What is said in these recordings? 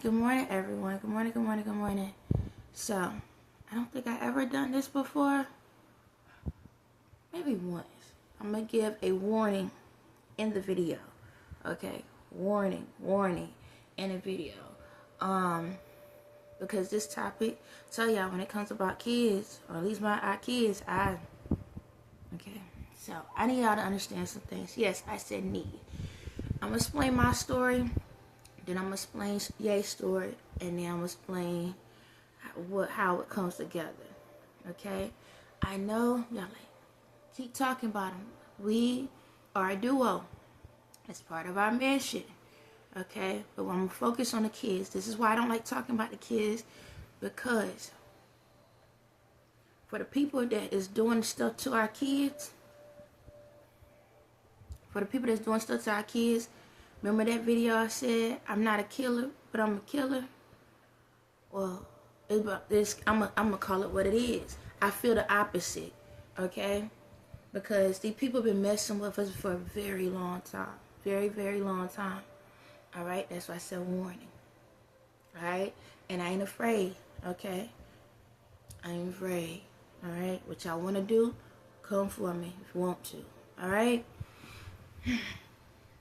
Good morning, everyone. Good morning, good morning, good morning. So, I don't think I ever done this before. Maybe once. I'm going to give a warning in the video. Okay? Warning in the video. Because this topic, tell y'all, when it comes about kids, or at least our kids, okay. So, I need y'all to understand some things. Yes, I said need. I'm going to explain my story. Then I'm going to explain Ye's story. And then I'm going to explain how it comes together. Okay? I know, y'all like, keep talking about them. We are a duo. It's part of our mission. Okay? But I'm going to focus on the kids. This is why I don't like talking about the kids. Because for the people that is doing stuff to our kids, remember that video I said, I'm not a killer, but I'm a killer? Well, it's about this. I'm going to call it what it is. I feel the opposite, okay? Because these people been messing with us for a very long time. Very, very long time. All right? That's why I said warning. All right? And I ain't afraid, okay? I ain't afraid, all right? What y'all want to do, come for me if you want to, all right?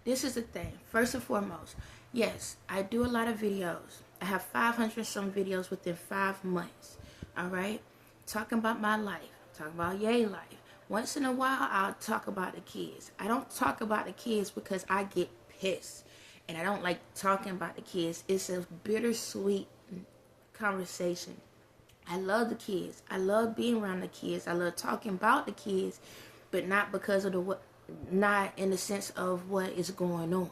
This is the thing. First and foremost, yes, I do a lot of videos. I have 500 some videos within 5 months. All right? Talking about my life. Talking about Ye's life. Once in a while, I'll talk about the kids. I don't talk about the kids because I get pissed. And I don't like talking about the kids. It's a bittersweet conversation. I love the kids. I love being around the kids. I love talking about the kids. But not because of not in the sense of what is going on.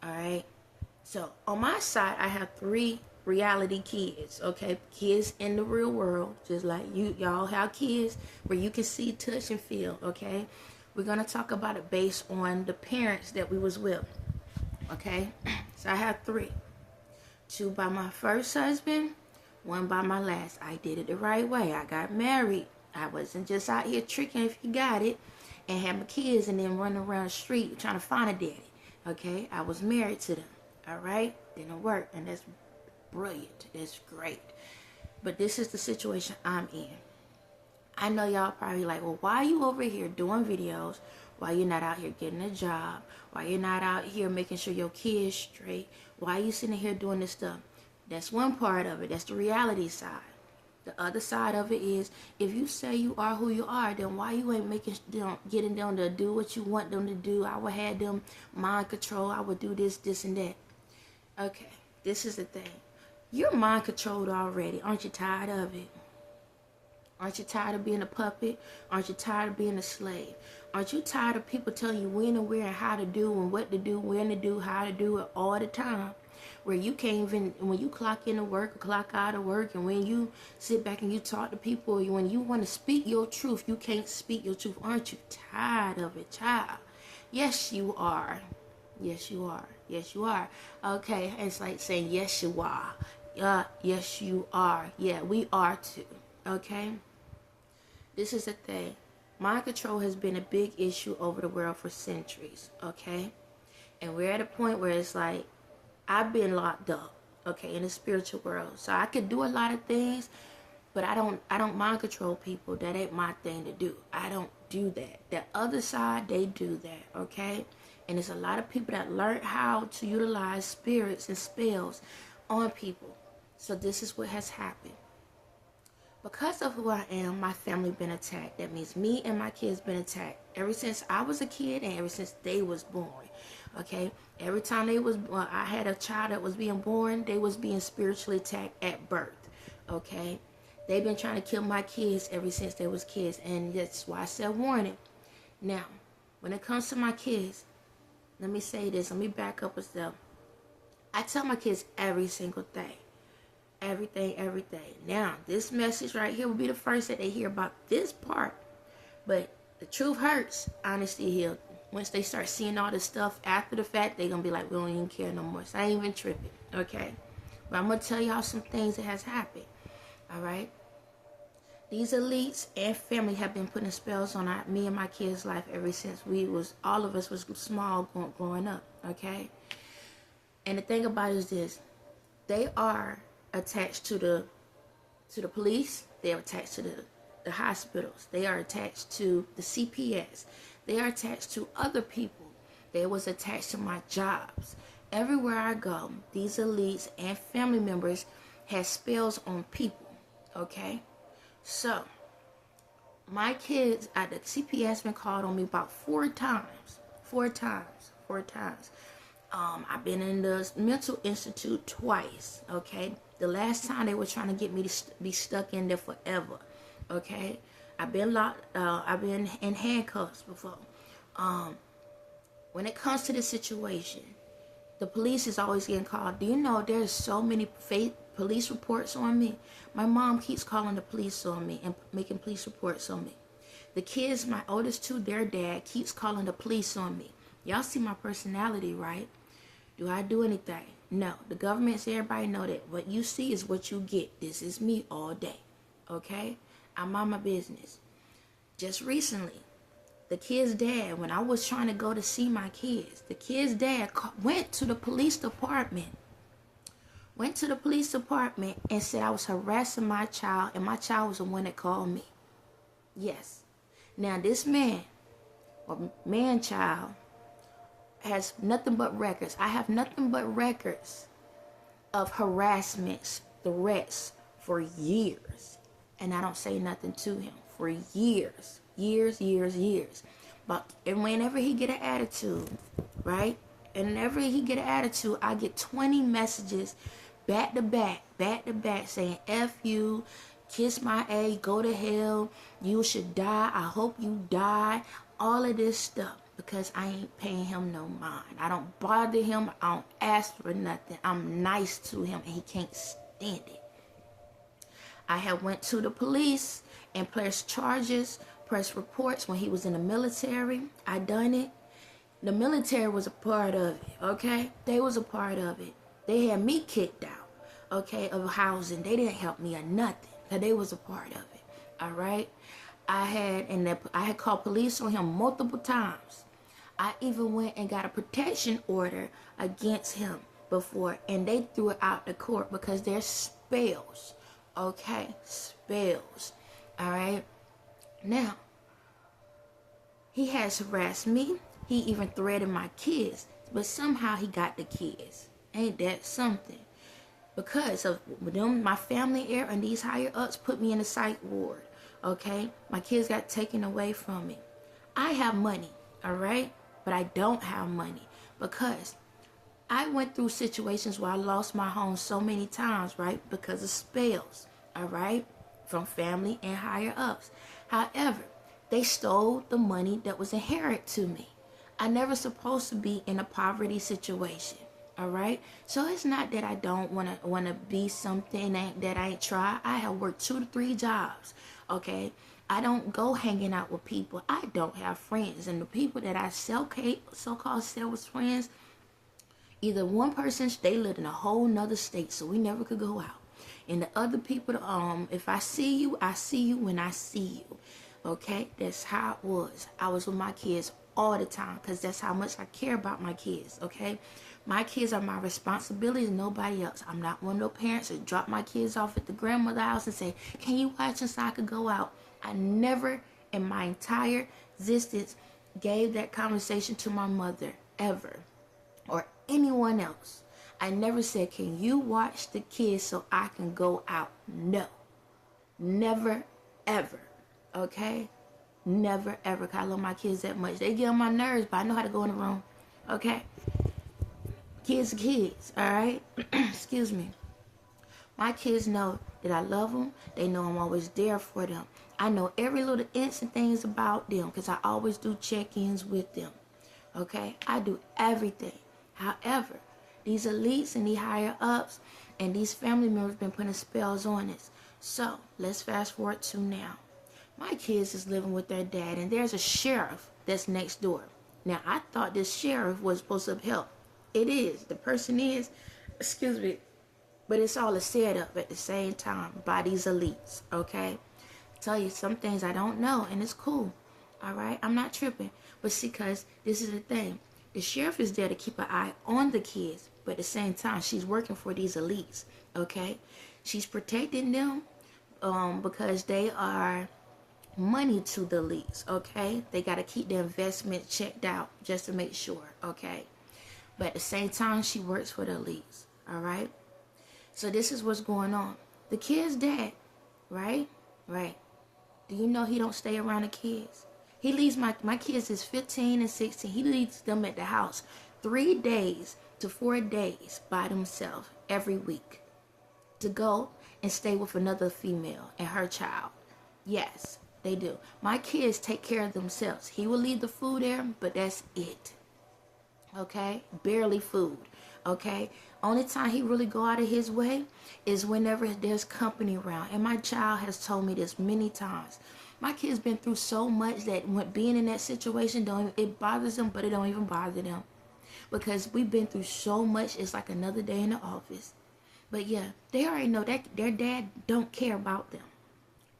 Alright? So, on my side, I have 3 reality kids. Okay? Kids in the real world. Just like y'all have kids where you can see, touch, and feel. Okay? We're going to talk about it based on the parents that we was with. Okay? So, I have 3. 2 by my first husband. 1 by my last. I did it the right way. I got married. I wasn't just out here tricking if you got it. And had my kids and then running around the street trying to find a daddy. Okay? I was married to them. Alright? Didn't work. And that's brilliant. That's great. But this is the situation I'm in. I know y'all probably like, well, why are you over here doing videos? Why you're not out here getting a job? Why you're not out here making sure your kids straight? Why are you sitting here doing this stuff? That's one part of it. That's the reality side. The other side of it is, if you say you are who you are, then why you ain't getting them to do what you want them to do? I would have them mind control. I would do this, this, and that. Okay, this is the thing. You're mind controlled already. Aren't you tired of it? Aren't you tired of being a puppet? Aren't you tired of being a slave? Aren't you tired of people telling you when and where and how to do and what to do, when to do, how to do it all the time? Where you can't even, when you clock into work or clock out of work, and when you sit back and you talk to people, when you want to speak your truth, you can't speak your truth. Aren't you tired of it, child? Yes, you are. Yes, you are. Yes, you are. Okay, it's like saying, yes, you are. Yes, you are. Yeah, we are too. Okay? This is the thing. Mind control has been a big issue over the world for centuries. Okay? And we're at a point where it's like, I've been locked up, okay, in the spiritual world. So I could do a lot of things, but I don't mind control people. That ain't my thing to do. I don't do that. The other side, they do that, okay? And there's a lot of people that learn how to utilize spirits and spells on people. So this is what has happened. Because of who I am, my family been attacked. That means me and my kids been attacked ever since I was a kid and ever since they was born. Okay, every time I had a child that was being born, they was being spiritually attacked at birth. Okay, they've been trying to kill my kids ever since they was kids, and that's why I said warning. Now, when it comes to my kids, let me say this. Let me back up a step. I tell my kids every single thing. Everything. Now, this message right here will be the first that they hear about this part. But the truth hurts. Honesty heals. Once they start seeing all this stuff after the fact, they're going to be like, we don't even care no more. So I ain't even tripping. Okay? But I'm going to tell y'all some things that has happened. Alright? These elites and family have been putting spells on me and my kids' life ever since all of us was small growing up. Okay? And the thing about it is this. they are attached to the police. They are attached to the hospitals. They are attached to the CPS. They are attached to other people. They was attached to my jobs. Everywhere I go, these elites and family members have spells on people. Okay, so my kids at the CPS been called on me about 4 times. 4 times. 4 times. I've been in the mental institute twice. Okay, the last time they were trying to get me to be stuck in there forever. Okay, I've been locked. I've been in handcuffs before. When it comes to the situation, the police is always getting called. Do you know there's so many fake police reports on me? My mom keeps calling the police on me and making police reports on me. The kids, my oldest 2, their dad keeps calling the police on me. Y'all see my personality, right? Do I do anything? No. The government says everybody know that what you see is what you get. This is me all day. Okay? I'm on my business. Just recently, the kid's dad, when I was trying to go to see my kids, the kid's dad went to the police department. Went to the police department and said I was harassing my child, and my child was the one that called me. Yes. Now this man, or man-child, has nothing but records. I have nothing but records of harassments, threats for years. And I don't say nothing to him for years. But and whenever he get an attitude, right? And whenever he get an attitude, I get 20 messages back to back saying F you, kiss my A, go to hell, you should die, I hope you die, all of this stuff. Because I ain't paying him no mind. I don't bother him. I don't ask for nothing. I'm nice to him and he can't stand it. I have went to the police and pressed charges, pressed reports when he was in the military. I done it. The military was a part of it, okay? They was a part of it. They had me kicked out, okay, of housing. They didn't help me or nothing. Because they was a part of it, all right? I had called police on him multiple times. I even went and got a protection order against him before, and they threw it out the court because there's spells, okay? Spells, all right? Now, he has harassed me. He even threatened my kids, but somehow he got the kids. Ain't that something? Because of them, my family here and these higher ups put me in the psych ward, okay? My kids got taken away from me. I have money, all right? But I don't have money because I went through situations where I lost my home so many times, right? Because of spells, all right? From family and higher ups. However, they stole the money that was inherent to me. I never supposed to be in a poverty situation, all right? So it's not that I don't want to be something that I ain't tried. I have worked 2 to 3 jobs, okay? I don't go hanging out with people. I don't have friends. And the people that I so-called sell as friends, either one person, they lived in a whole nother state, so we never could go out. And the other people, if I see you when I see you. Okay? That's how it was. I was with my kids all the time because that's how much I care about my kids. Okay? My kids are my responsibility and nobody else. I'm not one of those parents that drop my kids off at the grandmother's house and say, can you watch them so I could go out? I never in my entire existence gave that conversation to my mother ever or anyone else. I never said, can you watch the kids so I can go out? No. Never, ever. Okay? Never, ever. Because I love my kids that much. They get on my nerves, but I know how to go in the room. Okay? Kids are kids. All right? Excuse me. My kids know that I love them. They know I'm always there for them. I know every little instant things about them because I always do check-ins with them. Okay? I do everything. However, these elites and these higher ups and these family members been putting spells on us. So, let's fast forward to now. My kids is living with their dad and there's a sheriff that's next door. Now, I thought this sheriff was supposed to help. It is. The person is, excuse me, but it's all a setup at the same time by these elites, okay? Tell you some things I don't know, and it's cool, all right? I'm not tripping. But see, because this is the thing. The sheriff is there to keep an eye on the kids, But at the same time, she's working for these elites, okay? She's protecting them because they are money to the elites, okay? They got to keep their investment checked out just to make sure, okay? But at the same time, she works for the elites, all right? So this is what's going on. The kid's dad, right? Right. Do you know he don't stay around the kids? He leaves my kids is 15 and 16. He leaves them at the house 3 days to 4 days by themselves every week to go and stay with another female and her child. Yes, they do. My kids take care of themselves. He will leave the food there, but that's it. Okay? Barely food. Okay? Only time he really go out of his way is whenever there's company around. And my child has told me this many times. My kids been through so much that when being in that situation, it bothers them, but it don't even bother them. Because we've been through so much, it's like another day in the office. But yeah, they already know that their dad don't care about them.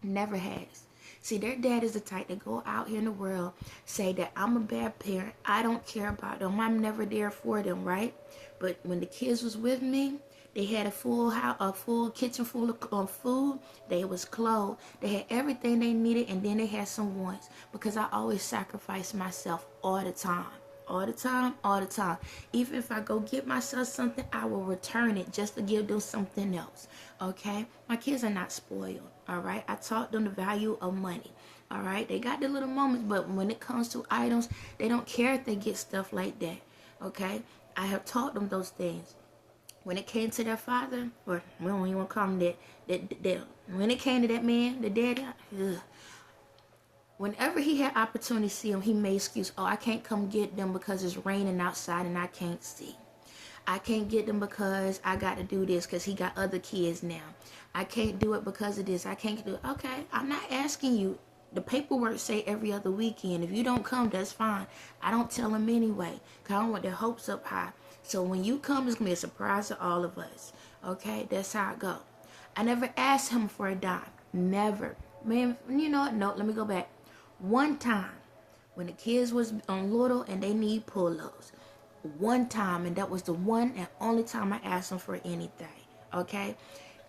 Never has. See, their dad is the type to go out here in the world, say that I'm a bad parent, I don't care about them, I'm never there for them, right? But when the kids was with me, they had a full house, a full kitchen full of food. They was clothed. They had everything they needed, and then they had some wants. Because I always sacrifice myself all the time. All the time, all the time. Even if I go get myself something, I will return it just to give them something else. Okay? My kids are not spoiled. All right? I taught them the value of money. All right? They got their little moments, but when it comes to items, they don't care if they get stuff like that. Okay? I have taught them those things. When it came to their father, or we don't even call him that, when it came to that man, the daddy, whenever he had opportunity to see him, he made excuse. Oh, I can't come get them because it's raining outside and I can't see. I can't get them because I got to do this because he got other kids now. I can't do it because of this. I can't do it. Okay, I'm not asking you. The paperwork say every other weekend. If you don't come, that's fine. I don't tell them anyway because I don't want their hopes up high. So when you come, it's going to be a surprise to all of us. Okay? That's how it go. I never asked him for a dime. Never. Man, you know what? No, let me go back. One time, when the kids was on little and they need pull-ups. One time, and that was the one and only time I asked him for anything. Okay?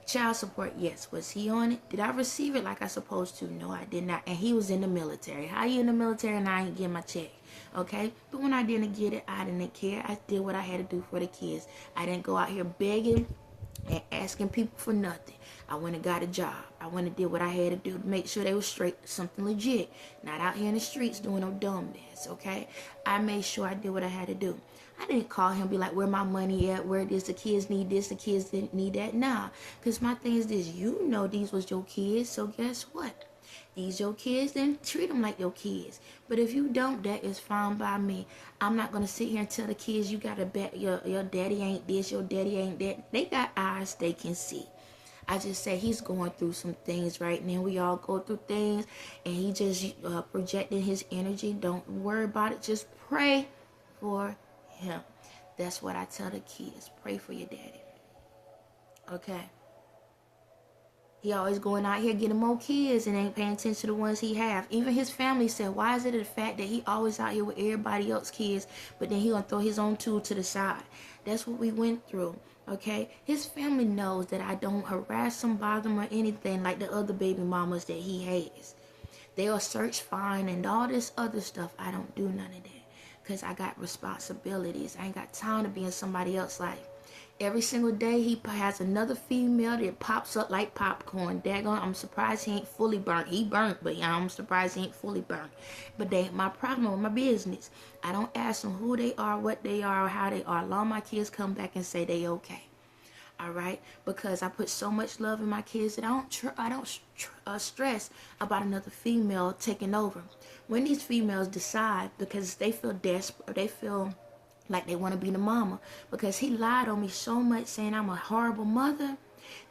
Child support, yes. Was he on it? Did I receive it like I supposed to? No, I did not. And he was in the military. How you in the military and I ain't getting my check? Okay? But when I didn't get it, I didn't care. I did what I had to do for the kids. I didn't go out here begging and asking people for nothing. I went and got a job. I went and did what I had to do to make sure they were straight, something legit. Not out here in the streets doing no dumb mess, okay? I made sure I did what I had to do. I didn't call him and be like, where my money at? Where this? The kids need this. The kids didn't need that. Nah. Because my thing is this. You know these was your kids. So guess what? These your kids. Then treat them like your kids. But if you don't, that is fine by me. I'm not going to sit here and tell the kids you got to bet your daddy ain't this. Your daddy ain't that. They got eyes they can see. I just say he's going through some things right now. We all go through things. And he just projecting his energy. Don't worry about it. Just pray for him. That's what I tell the kids. Pray for your daddy. Okay? He always going out here getting more kids and ain't paying attention to the ones he have. Even his family said, why is it the fact that he always out here with everybody else's kids, but then he gonna throw his own two to the side? That's what we went through. Okay? His family knows that I don't harass him, bother him, or anything like the other baby mamas that he has. They'll search, find, and all this other stuff. I don't do none of that. Because I got responsibilities. I ain't got time to be in somebody else's life. Every single day he has another female that pops up like popcorn. Daggone, I'm surprised he ain't fully burnt. He burnt, but I'm surprised he ain't fully burnt. But they ain't my problem with my business. I don't ask them who they are, what they are, or how they are. Long my kids come back and say they okay. Alright? Because I put so much love in my kids that I don't stress about another female taking over. When these females decide, because they feel desperate, they feel like they want to be the mama, because he lied on me so much saying I'm a horrible mother,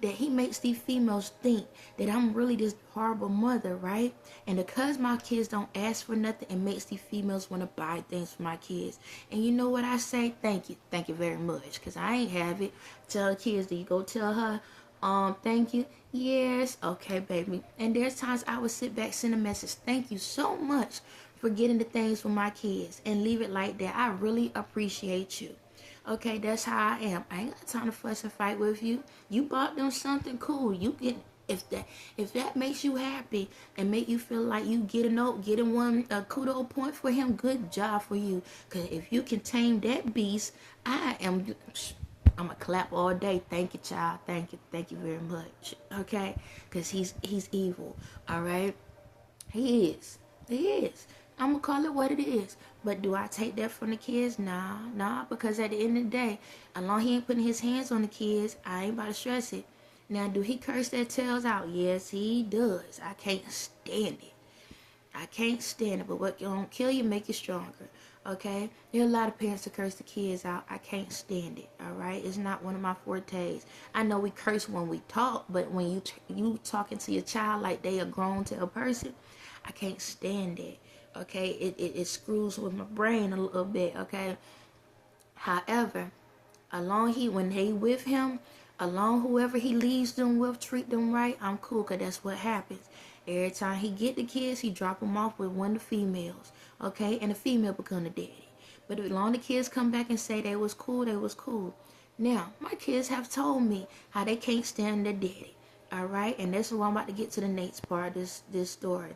that he makes these females think that I'm really this horrible mother, right? And because my kids don't ask for nothing, it makes these females want to buy things for my kids. And you know what I say? Thank you very much, because I ain't have it. Tell the kids, do you go tell her, thank you? Yes, okay, baby. And there's times I would sit back, send a message, thank you so much for getting the things for my kids, and leave it like that. I really appreciate you. Okay, that's how I am. I ain't got time to fuss and fight with you. You bought them something cool. You get if that makes you happy and make you feel like you getting one a kudo point for him, good job for you. Cause if you can tame that beast, I'm gonna clap all day. Thank you, child. Thank you very much. Okay, cause he's evil. All right, he is. He is. I'm gonna call it what it is. But do I take that from the kids? Nah, because at the end of the day, as long as he ain't putting his hands on the kids, I ain't about to stress it. Now, do he curse their tails out? Yes, he does. I can't stand it. I can't stand it. But what don't kill you, make you stronger. Okay? There are a lot of parents that curse the kids out. I can't stand it. All right? It's not one of my fortes. I know we curse when we talk, but when you talking to your child like they are grown to a person, I can't stand it. Okay? It screws with my brain a little bit. Okay? However, when they with him, along whoever he leaves them with, treat them right, I'm cool, because that's what happens. Every time he get the kids, he drop them off with one of the females, okay? And the female become the daddy. But as long as the kids come back and say they was cool, they was cool. Now, my kids have told me how they can't stand their daddy, all right? And that's why I'm about to get to the next part of this story.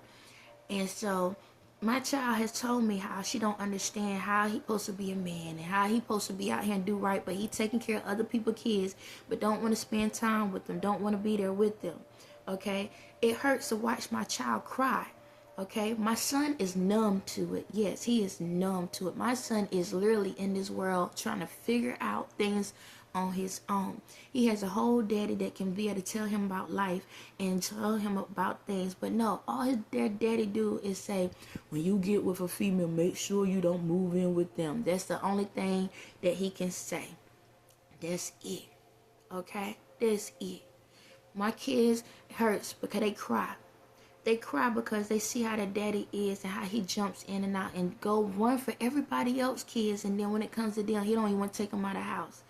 And so my child has told me how she don't understand how he supposed to be a man and how he supposed to be out here and do right, but he taking care of other people's kids, but don't want to spend time with them, don't want to be there with them. Okay, it hurts to watch my child cry. Okay, my son is numb to it. Yes, he is numb to it. My son is literally in this world trying to figure out things on his own. He has a whole daddy that can be able to tell him about life and tell him about things, but no, all their daddy do is say, when you get with a female, make sure you don't move in with them. That's the only thing that he can say. That's it. Okay, that's it. My kids hurts because they cry. They cry because they see how their daddy is and how he jumps in and out and go run for everybody else's kids, and then when it comes to them, he don't even want to take them out of the house.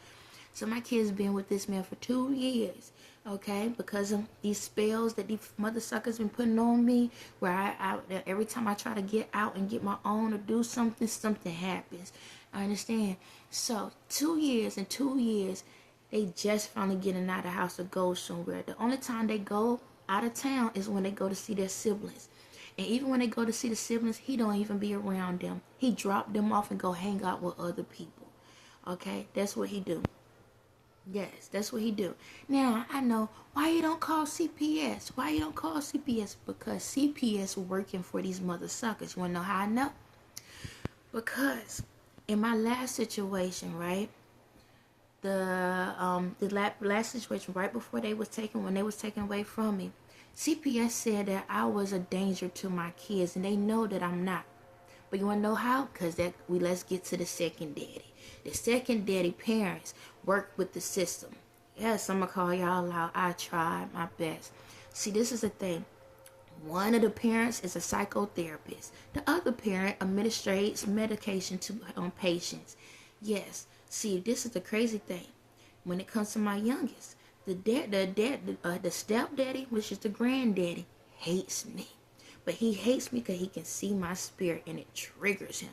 So my kids been with this man for 2 years, okay, because of these spells that these mother suckers been putting on me, where I every time I try to get out and get my own or do something, something happens. I understand. So 2 years, in 2 years, they just finally getting out of the house to go somewhere. The only time they go out of town is when they go to see their siblings. And even when they go to see the siblings, he don't even be around them. He drop them off and go hang out with other people. Okay, that's what he do. Yes, that's what he do. Now, I know why you don't call CPS. Why you don't call CPS? Because CPS working for these mother suckers. You want to know how I know? Because in my last situation, right? The last situation right before when they was taken away from me, CPS said that I was a danger to my kids, and they know that I'm not. But you want to know how? Because let's get to the second daddy. The second daddy parents work with the system. Yes, I'm going to call y'all out. I tried my best. See, this is the thing. One of the parents is a psychotherapist. The other parent administrates medication to patients. Yes. See, this is the crazy thing. When it comes to my youngest, the stepdaddy, which is the granddaddy, hates me. But he hates me because he can see my spirit and it triggers him.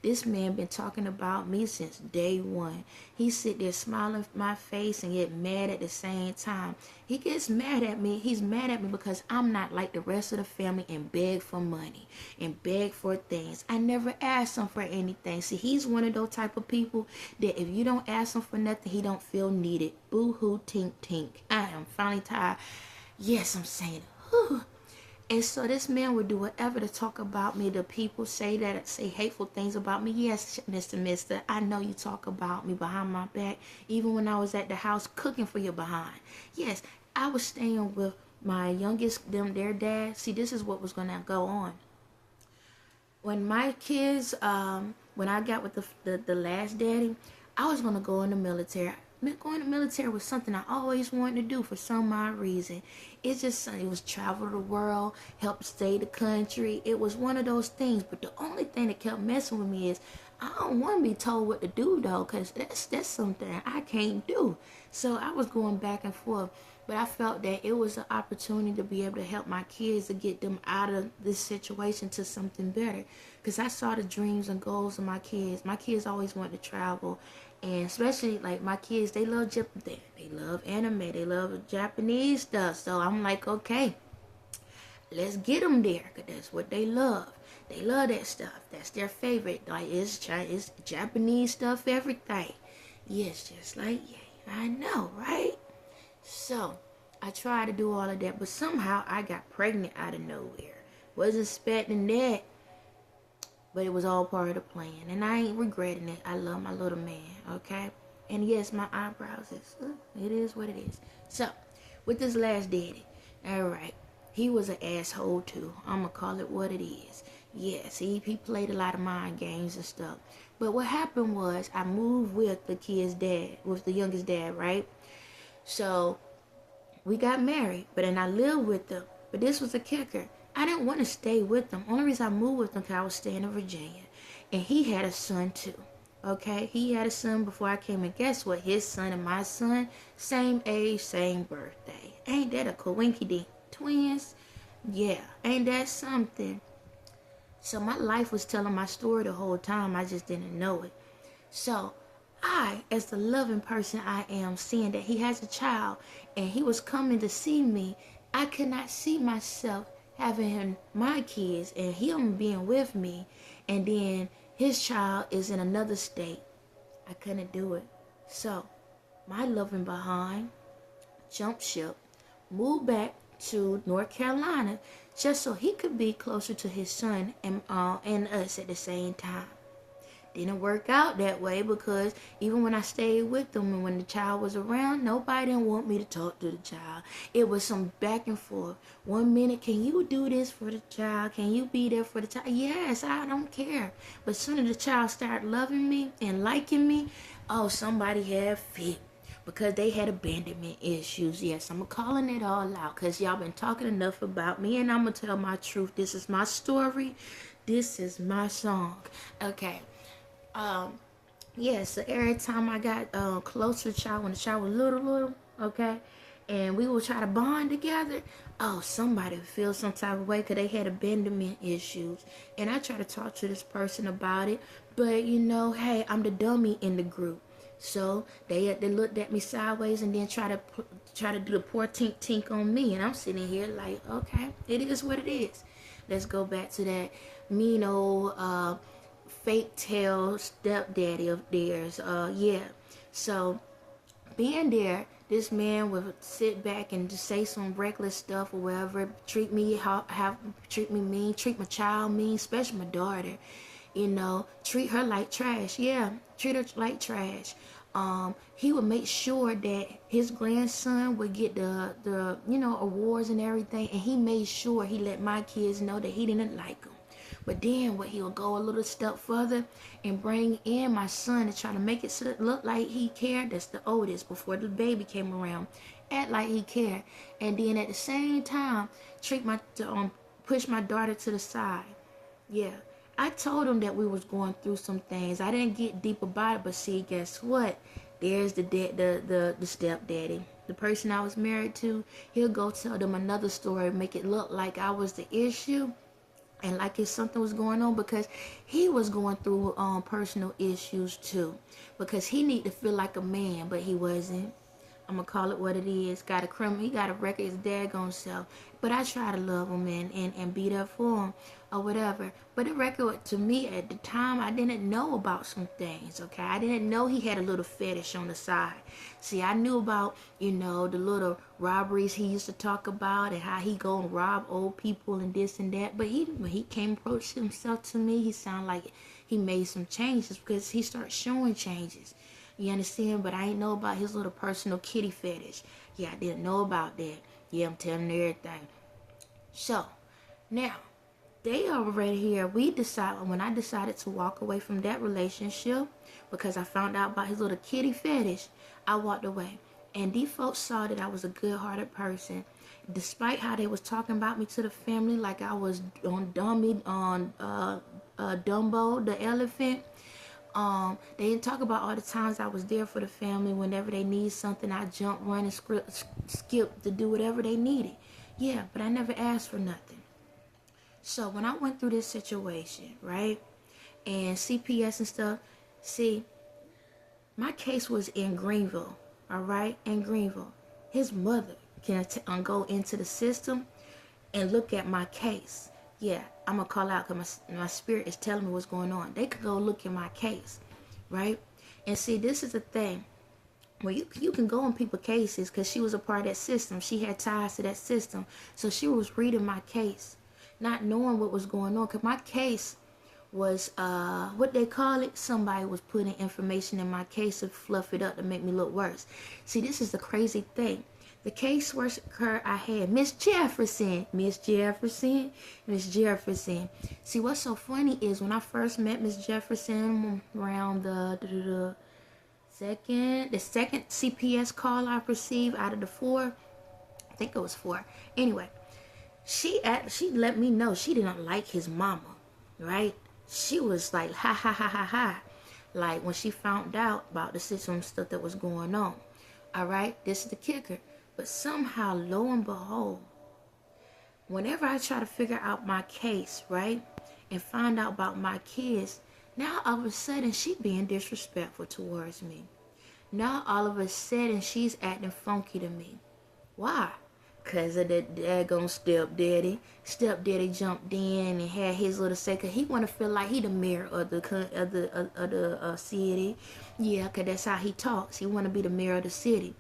This man been talking about me since day one. He sit there smiling in my face and get mad at the same time. He gets mad at me. He's mad at me because I'm not like the rest of the family and beg for money and beg for things. I never ask him for anything. See, he's one of those type of people that if you don't ask him for nothing, he don't feel needed. Boo-hoo, tink, tink. I am finally tired. Yes, I'm saying it. Whew. And so this man would do whatever to talk about me. The people say hateful things about me. Yes, Mr. I know you talk about me behind my back. Even when I was at the house cooking for your behind. Yes, I was staying with my youngest, their dad. See, this is what was going to go on. When my kids, when I got with the last daddy, I was going to go in the military. Going to the military was something I always wanted to do for some odd reason. It was travel the world, help save the country. It was one of those things. But the only thing that kept messing with me is I don't want to be told what to do, though, because that's something I can't do. So I was going back and forth. But I felt that it was an opportunity to be able to help my kids to get them out of this situation to something better. Because I saw the dreams and goals of my kids. My kids always wanted to travel. And especially like my kids, they love they love anime, they love Japanese stuff. So I'm like, okay, let's get them there, because that's what they love. They love that stuff. That's their favorite. Like, it's Japanese stuff, everything. Yes, just like, yeah, I know, right? So, I tried to do all of that, but somehow I got pregnant out of nowhere. Wasn't expecting that, but it was all part of the plan. And I ain't regretting it. I love my little man, okay? And yes, my eyebrows it is what it is. So, with this last daddy, alright, he was an asshole too. I'ma call it what it is. Yes, he played a lot of mind games and stuff. But what happened was, I moved with the kid's dad, with the youngest dad, right? So, we got married, but then I lived with them. But this was a kicker. I didn't want to stay with them. Only reason I moved with them because I was staying in Virginia. And he had a son too. Okay? He had a son before I came. And guess what? His son and my son, same age, same birthday. Ain't that a coinky-dink? Twins? Yeah. Ain't that something? So my life was telling my story the whole time. I just didn't know it. So I, as the loving person I am, seeing that he has a child and he was coming to see me, I could not see myself having him, my kids, and him being with me, and then his child is in another state. I couldn't do it. So my loving behind jumped ship, moved back to North Carolina just so he could be closer to his son and us at the same time. Didn't work out that way, because even when I stayed with them and when the child was around, nobody didn't want me to talk to the child. It was some back and forth. 1 minute, can you do this for the child? Can you be there for the child? Yes, I don't care. But as soon as the child started loving me and liking me, oh, somebody had fit, because they had abandonment issues. Yes, I'm calling it all out, because y'all been talking enough about me, and I'm going to tell my truth. This is my story. This is my song. Okay. Yeah, so every time I got close to the child, when the child was little, okay, and we would try to bond together, oh, somebody would feel some type of way because they had abandonment issues. And I try to talk to this person about it, but you know, hey, I'm the dummy in the group. So they looked at me sideways and then try to do the poor tink on me, and I'm sitting here like, okay, it is what it is. Let's go back to that mean old fake tail stepdaddy of theirs. Yeah. So being there, this man would sit back and just say some reckless stuff or whatever, treat me mean, treat my child mean, especially my daughter. You know, treat her like trash. Yeah, treat her like trash. He would make sure that his grandson would get the awards and everything, and he made sure he let my kids know that he didn't like them. But then what, he would go a little step further and bring in my son and try to make it look like he cared. That's the oldest, before the baby came around. Act like he cared. And then at the same time, push my daughter to the side. Yeah. I told him that we was going through some things. I didn't get deep about it, but see, guess what? There's the stepdaddy. The person I was married to, he'll go tell them another story, make it look like I was the issue. And like if something was going on, because he was going through personal issues too. Because he needed to feel like a man, but he wasn't. I'm going to call it what it is. He got a record his daggone self. But I try to love him and be there for him or whatever. But the record, to me at the time, I didn't know about some things, okay? I didn't know he had a little fetish on the side. See, I knew about, the little robberies he used to talk about and how he go and rob old people and this and that. But when he came approach himself to me, he sounded like he made some changes, because he started showing changes. You understand? But I ain't know about his little personal kitty fetish. Yeah, I didn't know about that. Yeah, I'm telling everything. So, now, they already here. When I decided to walk away from that relationship, because I found out about his little kitty fetish, I walked away. And these folks saw that I was a good-hearted person. Despite how they was talking about me to the family, like I was on Dumbo, the elephant. They didn't talk about all the times I was there for the family. Whenever they need something, I jump, run, and skip to do whatever they needed. Yeah, but I never asked for nothing. So when I went through this situation, right, and CPS and stuff, see, My case was in Greenville, all right, in Greenville. His mother can go into the system and look at my case. Yeah, I'm going to call out because my spirit is telling me what's going on. They could go look at my case, right? And see, this is the thing. Well, you can go on people's cases because she was a part of that system. She had ties to that system. So she was reading my case, not knowing what was going on. Because my case was, what they call it? Somebody was putting information in my case to fluff it up to make me look worse. See, this is the crazy thing. The case worker I had, Miss Jefferson. See, what's so funny is when I first met Miss Jefferson around the second CPS call I received out of the 4, I think it was 4. Anyway, she let me know she didn't like his mama, right? She was like, ha ha ha ha ha, like when she found out about the system stuff that was going on. All right, this is the kicker. But somehow, lo and behold, whenever I try to figure out my case, right, and find out about my kids, now all of a sudden she being disrespectful towards me. Now all of a sudden she's acting funky to me. Why? Because of the daggone stepdaddy. Stepdaddy jumped in and had his little say, cause he want to feel like he the mayor of the city. Yeah, because that's how he talks. He want to be the mayor of the city.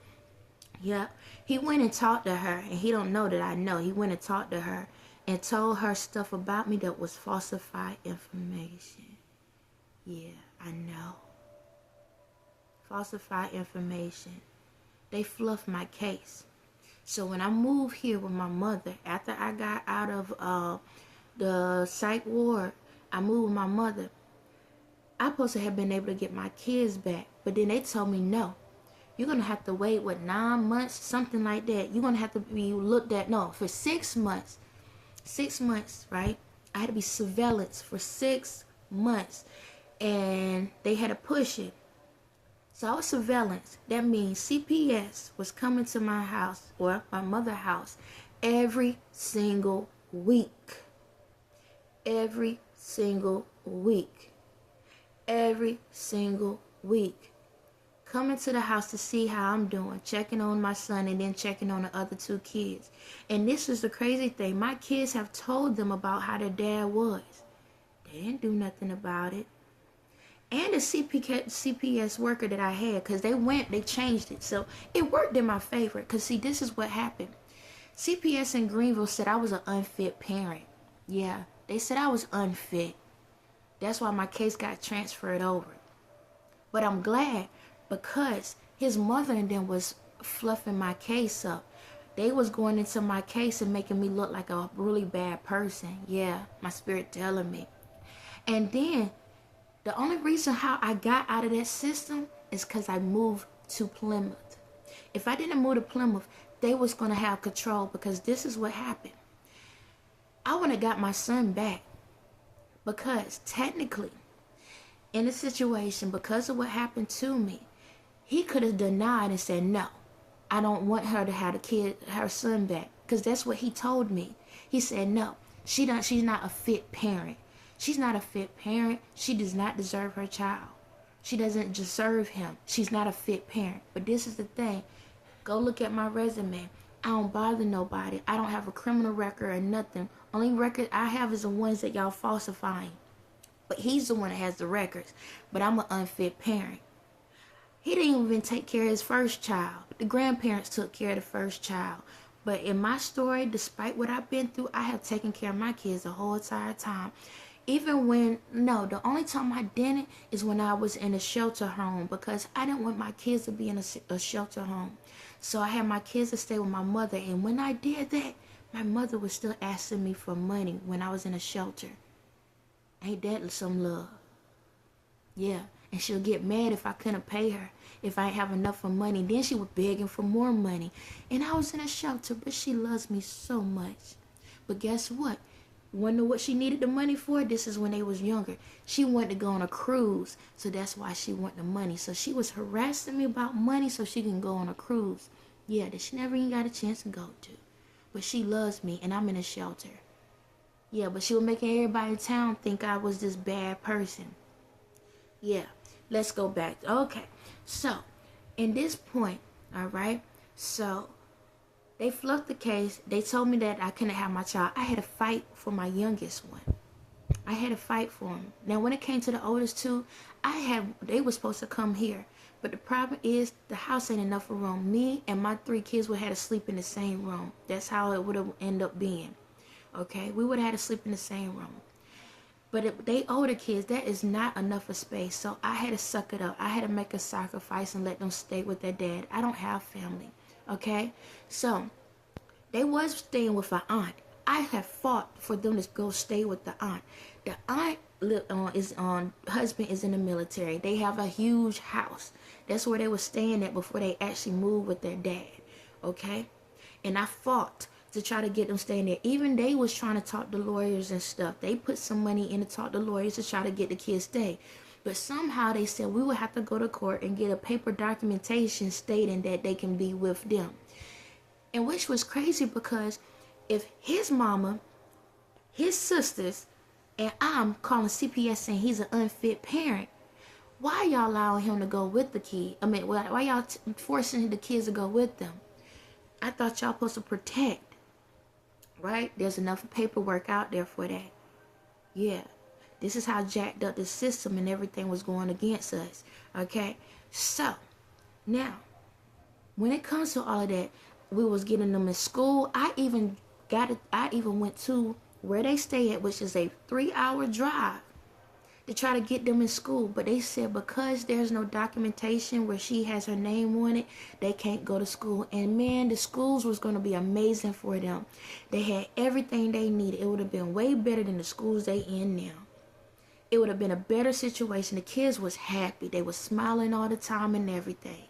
Yeah, he went and talked to her, and he don't know that I know. He went and talked to her and told her stuff about me that was falsified information. Yeah, I know. Falsified information. They fluffed my case. So when I moved here with my mother, after I got out of the psych ward, I moved with my mother. I supposed to have been able to get my kids back, but then they told me no. You're going to have to wait, 9 months, something like that. You're going to have to be looked at, no, for 6 months. 6 months, right? I had to be surveillance for 6 months. And they had to push it. So I was surveillance. That means CPS was coming to my house, or my mother's house, every single week. Every single week. Every single week. Coming to the house to see how I'm doing, checking on my son, and then checking on the other 2 kids. And this is the crazy thing. My kids have told them about how their dad was. They didn't do nothing about it. And the CPS worker that I had, because they changed it. So it worked in my favor. Because see, this is what happened. CPS in Greenville said I was an unfit parent. Yeah, they said I was unfit. That's why my case got transferred over. But I'm glad, because his mother and them was fluffing my case up. They was going into my case and making me look like a really bad person. Yeah, my spirit telling me. And then, the only reason how I got out of that system is because I moved to Plymouth. If I didn't move to Plymouth, they was going to have control, because this is what happened. I would have got my son back, because technically, in the situation, because of what happened to me, he could have denied and said, no, I don't want her to have her son back. Because that's what he told me. He said, no, she's not a fit parent. She's not a fit parent. She does not deserve her child. She doesn't deserve him. She's not a fit parent. But this is the thing. Go look at my resume. I don't bother nobody. I don't have a criminal record or nothing. Only record I have is the ones that y'all falsifying. But he's the one that has the records. But I'm an unfit parent. He didn't even take care of his first child. The grandparents took care of the first child. But in my story, despite what I've been through, I have taken care of my kids the whole entire time. Even when, no, the only time I didn't is when I was in a shelter home, because I didn't want my kids to be in a shelter home. So I had my kids to stay with my mother. And when I did that, my mother was still asking me for money when I was in a shelter. Ain't that some love? Yeah. And she'll get mad if I couldn't pay her, if I ain't have enough for money. Then she was begging for more money. And I was in a shelter, but she loves me so much. But guess what? You wanna know what she needed the money for? This is when they was younger. She wanted to go on a cruise, so that's why she wanted the money. So she was harassing me about money so she can go on a cruise. Yeah, that she never even got a chance to go to. But she loves me, and I'm in a shelter. Yeah, but she was making everybody in town think I was this bad person. Yeah, let's go back. Okay, So, in this point, all right, so they fluffed the case. They told me that I couldn't have my child. I had to fight for my youngest one. I had to fight for him. Now, when it came to the oldest two, they were supposed to come here. But the problem is the house ain't enough room. Me and my 3 kids would have to sleep in the same room. That's how it would have ended up being. Okay? We would have had to sleep in the same room. But if they older kids, that is not enough of space. So I had to suck it up. I had to make a sacrifice and let them stay with their dad. I don't have family. Okay? So they was staying with an aunt. I have fought for them to go stay with the aunt. The aunt husband is in the military. They have a huge house. That's where they were staying at before they actually moved with their dad. Okay? And I fought to try to get them staying there. Even they was trying to talk to lawyers and stuff. They put some money in to talk to lawyers to try to get the kids stay. But somehow they said we would have to go to court and get a paper documentation stating that they can be with them. And which was crazy because if his mama, his sisters, and I'm calling CPS saying he's an unfit parent, why y'all allowing him to go with the kid? I mean, why y'all forcing the kids to go with them? I thought y'all supposed to protect, right? There's enough paperwork out there for that. Yeah, this is how jacked up the system and everything was going against us. Okay, so now when it comes to all of that, we was getting them in school. I even went to where they stay at, which is a 3-hour drive, to try to get them in school. But they said because there's no documentation where she has her name on it, they can't go to school. And man, the schools was going to be amazing for them. They had everything they needed. It would have been way better than the schools they in now. It would have been a better situation. The kids was happy. They was smiling all the time and everything.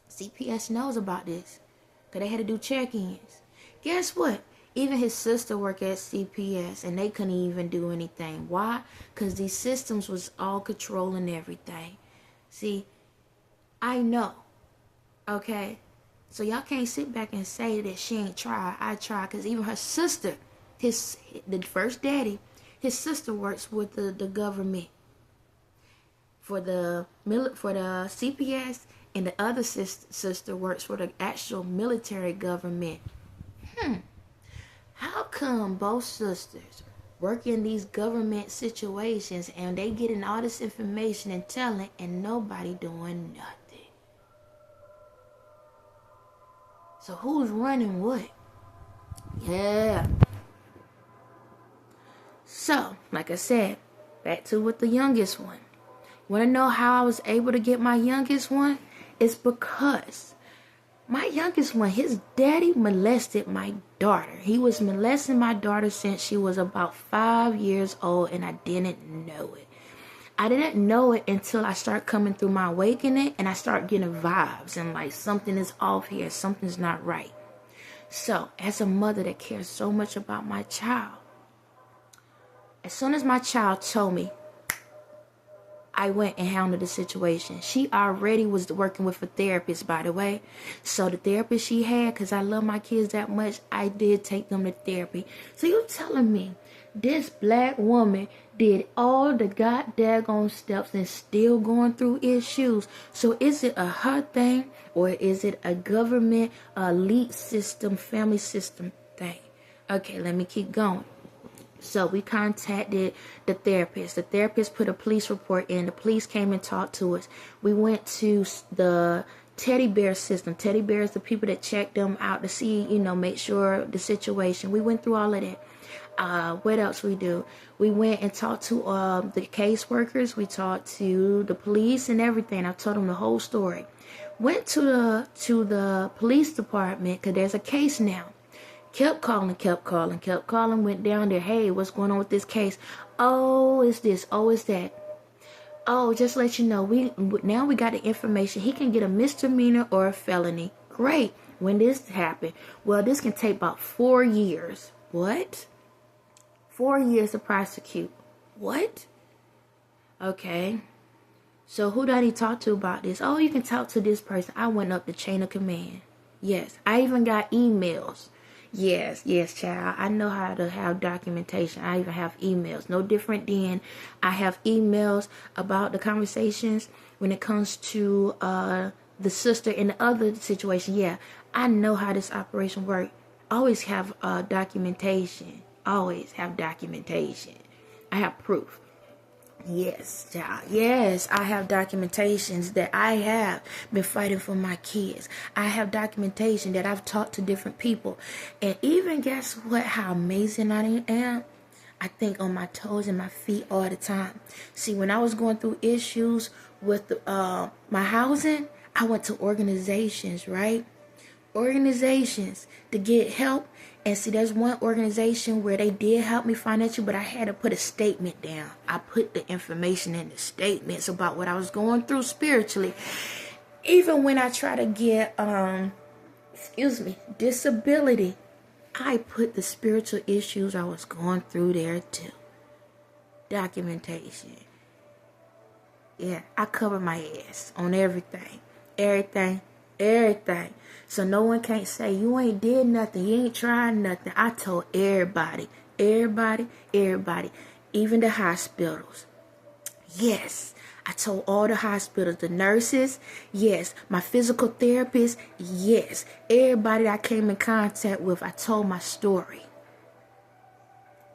CPS knows about this because they had to do check-ins. Guess what? Even his sister worked at CPS and they couldn't even do anything. Why? Because these systems was all controlling everything. See, I know. Okay? So y'all can't sit back and say that she ain't tried. I tried. Because even her sister, the first daddy, his sister works with the government. For the CPS, and the other sister works for the actual military government. How come both sisters work in these government situations and they getting all this information and telling and nobody doing nothing? So who's running what? Yeah. So, like I said, back to with the youngest one. Want to know how I was able to get my youngest one? It's because my youngest one, his daddy molested my daughter. He was molesting my daughter since she was about 5 years old, and I didn't know it. I didn't know it until I started coming through my awakening, and I started getting vibes, and like something is off here, something's not right. So, as a mother that cares so much about my child, as soon as my child told me, I went and handled the situation. She already was working with a therapist, by the way. So the therapist she had, because I love my kids that much, I did take them to therapy. So you telling me this black woman did all the goddamn steps and still going through issues? So is it a her thing, or is it a government, elite system, family system thing? Okay, let me keep going. So we contacted the therapist. The therapist put a police report in. The police came and talked to us. We went to the teddy bear system. Teddy bears, the people that check them out to see, make sure the situation. We went through all of that. What else we do? We went and talked to the caseworkers. We talked to the police and everything. I told them the whole story. Went to the police department because there's a case now. Kept calling, went down there. Hey, what's going on with this case? Oh, it's this. Oh, it's that. Oh, just let you know, now we got the information. He can get a misdemeanor or a felony. Great. When this happened? Well, this can take about 4 years. What? 4 years to prosecute. What? Okay. So who do I need to talk to about this? Oh, you can talk to this person. I went up the chain of command. Yes. I even got emails. Yes, child. I know how to have documentation. I even have emails. No different than I have emails about the conversations when it comes to the sister in the other situation, yeah, I know how this operation works. Always have documentation. Always have documentation. I have proof. Yes, child. Yes, I have documentations that I have been fighting for my kids. I have documentation that I've talked to different people. And even guess what? How amazing I am. I think on my toes and my feet all the time. See, when I was going through issues with my housing, I went to organizations, right? Organizations to get help. And see, there's one organization where they did help me financially, but I had to put a statement down. I put the information in the statements about what I was going through spiritually. Even when I try to get, disability, I put the spiritual issues I was going through there too. Documentation. Yeah, I cover my ass on everything. Everything. So no one can't say you ain't did nothing, you ain't tried nothing. I told everybody, even the hospitals. Yes, I told all the hospitals, the nurses, yes, my physical therapist, yes, everybody that I came in contact with, I told my story.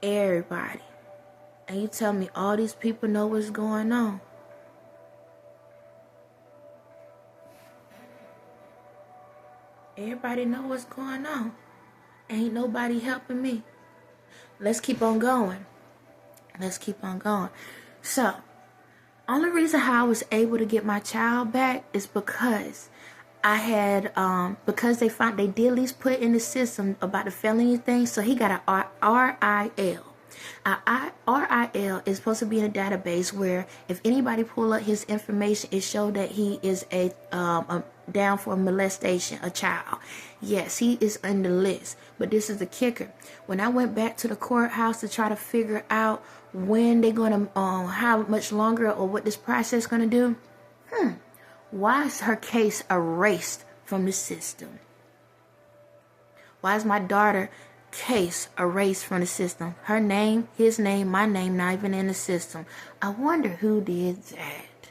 Everybody. And you tell me all these people know what's going on. Everybody know what's going on. Ain't nobody helping me. Let's keep on going. So, only reason how I was able to get my child back is because I had, because they did at least put in the system about the felony thing. So he got a RIL. RIL is supposed to be in a database where if anybody pull up his information, it show that he is a down for molestation, a child. Yes, he is in the list. But this is the kicker. When I went back to the courthouse to try to figure out when they're going to, how much longer or what this process is going to do, why is her case erased from the system? Why is my daughter case erased from the system? Her name, his name, my name, not even in the system. I wonder who did that.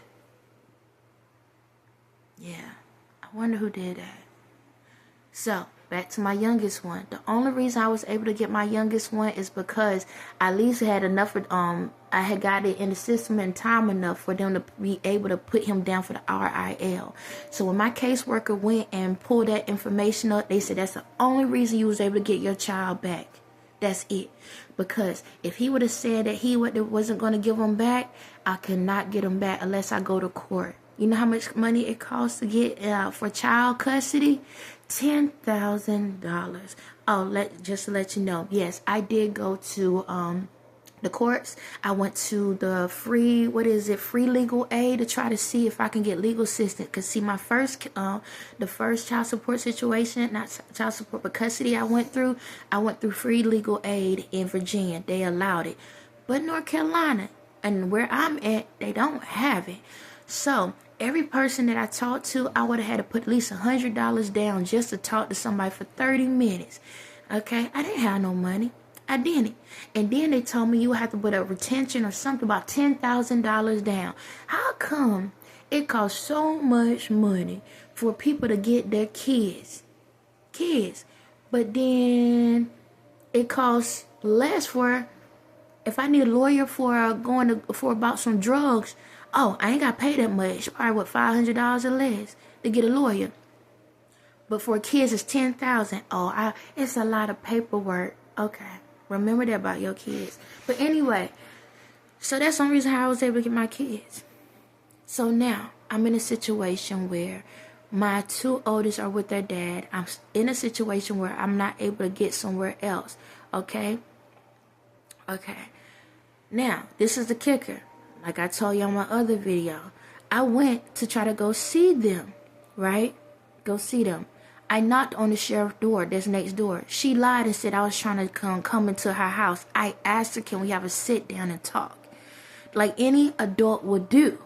Yeah, I wonder who did that. So, back to my youngest one. The only reason I was able to get my youngest one is because I at least had enough of, I had got it in the system in time enough for them to be able to put him down for the RIL. So when my caseworker went and pulled that information up, they said that's the only reason you was able to get your child back. That's it. Because if he would have said that he wasn't going to give him back, I could not get him back unless I go to court. You know how much money it costs to get for child custody? $10,000. Oh, just to let you know, yes, I did go to the courts. I went to the free legal aid to try to see if I can get legal assistance. Cause see, my the first child support situation, not child support, but custody I went through free legal aid in Virginia. They allowed it, but North Carolina and where I'm at, they don't have it. So every person that I talked to, I would have had to put at least $100 down just to talk to somebody for 30 minutes. Okay, I didn't have no money. I didn't. And then they told me you have to put a retention or something about $10,000 down. How come it costs so much money for people to get their kids? But then it costs less for, if I need a lawyer for for about some drugs, oh, I ain't got to pay that much. Probably $500 or less to get a lawyer. But for kids, it's $10,000. Oh, it's a lot of paperwork. Okay. Remember that about your kids. But anyway, so that's the only reason how I was able to get my kids. So now, I'm in a situation where my two oldest are with their dad. I'm in a situation where I'm not able to get somewhere else. Okay? Okay. Now, this is the kicker. Like I told you on my other video, I went to try to go see them, right? Go see them. I knocked on the sheriff's door that's next door. She lied and said I was trying to come into her house. I asked her, can we have a sit down and talk? Like any adult would do,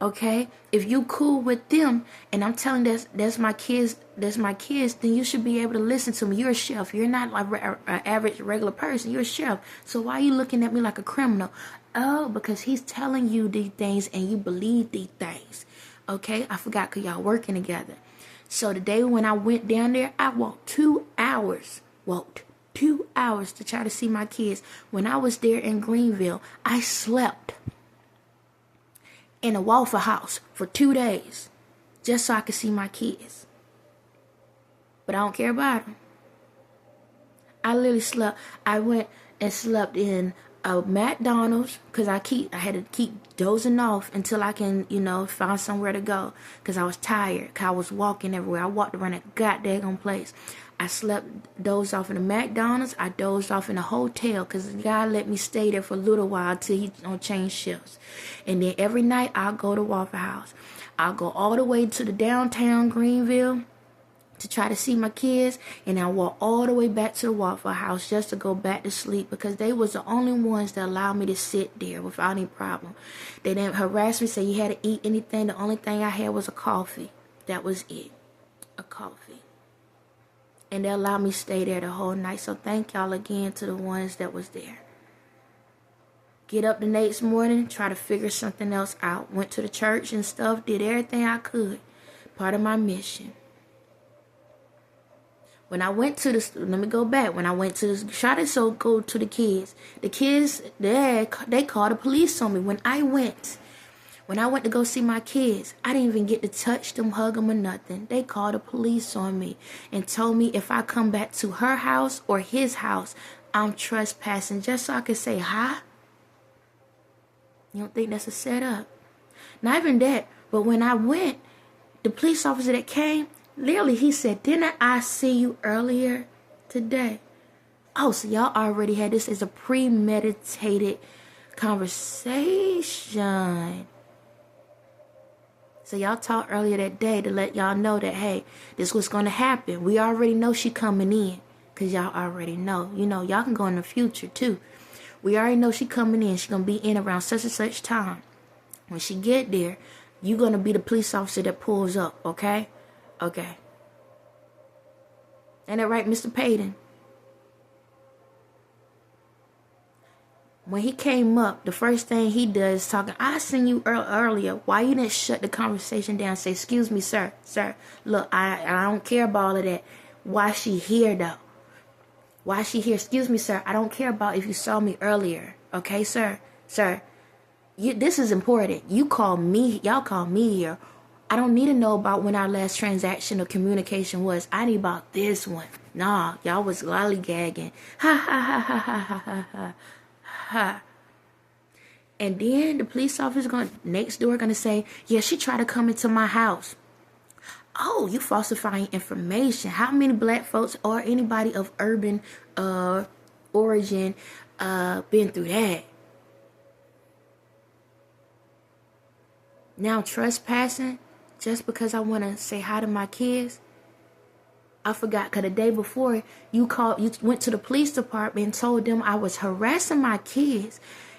okay? If you cool with them, and I'm telling that's my kids, then you should be able to listen to me. You're a chef. You're not like an average regular person. You're a chef. So why are you looking at me like a criminal? Oh, because he's telling you these things and you believe these things. Okay, I forgot because y'all working together. So the day when I went down there, I walked 2 hours. Walked 2 hours to try to see my kids. When I was there in Greenville, I slept in a Waffle House for 2 days just so I could see my kids. But I don't care about them. I literally slept. I went and slept in a McDonald's because I had to keep dozing off until I can, find somewhere to go because I was tired. Because I was walking everywhere. I walked around that goddamn place. I dozed off in a McDonald's. I dozed off in a hotel because the guy let me stay there for a little while till he change shifts. And then every night I'll go to Waffle House. I'll go all the way to the downtown Greenville to try to see my kids, and I walk all the way back to the Waffle House just to go back to sleep because they was the only ones that allowed me to sit there without any problem. They didn't harass me, say you had to eat anything. The only thing I had was a coffee. That was it. A coffee. And they allowed me to stay there the whole night. So thank y'all again to the ones that was there. Get up the next morning, try to figure something else out. Went to the church and stuff, did everything I could. Part of my mission. When I went to let me go back. When I went to try to go to the kids they called the police on me. When I went to go see my kids, I didn't even get to touch them, hug them, or nothing. They called the police on me and told me if I come back to her house or his house, I'm trespassing just so I could say hi. You don't think that's a setup? Not even that, but when I went, the police officer that came, literally, he said, didn't I see you earlier today? Oh, so y'all already had this as a premeditated conversation. So y'all talked earlier that day to let y'all know that, hey, this was going to happen. We already know she coming in because y'all already know. Y'all can go in the future, too. We already know she coming in. She going to be in around such and such time. When she get there, you going to be the police officer that pulls up, okay? Okay. Ain't that right, Mr. Payton? When he came up, the first thing he does is talking, I seen you earlier. Why you didn't shut the conversation down and say, excuse me, sir. Look, I don't care about all of that. Why she here, though? Why she here? Excuse me, sir. I don't care about if you saw me earlier. Okay, sir? Sir, this is important. Y'all call me here. I don't need to know about when our last transaction or communication was. I need about this one. Nah, y'all was lollygagging. Ha, ha, ha, ha, ha, ha, ha, ha. And then the police officer next door gonna say, yeah, she tried to come into my house. Oh, you falsifying information. How many black folks or anybody of urban origin been through that? Now trespassing just because I want to say hi to my kids? I forgot because the day before you went to the police department and told them I was harassing my kids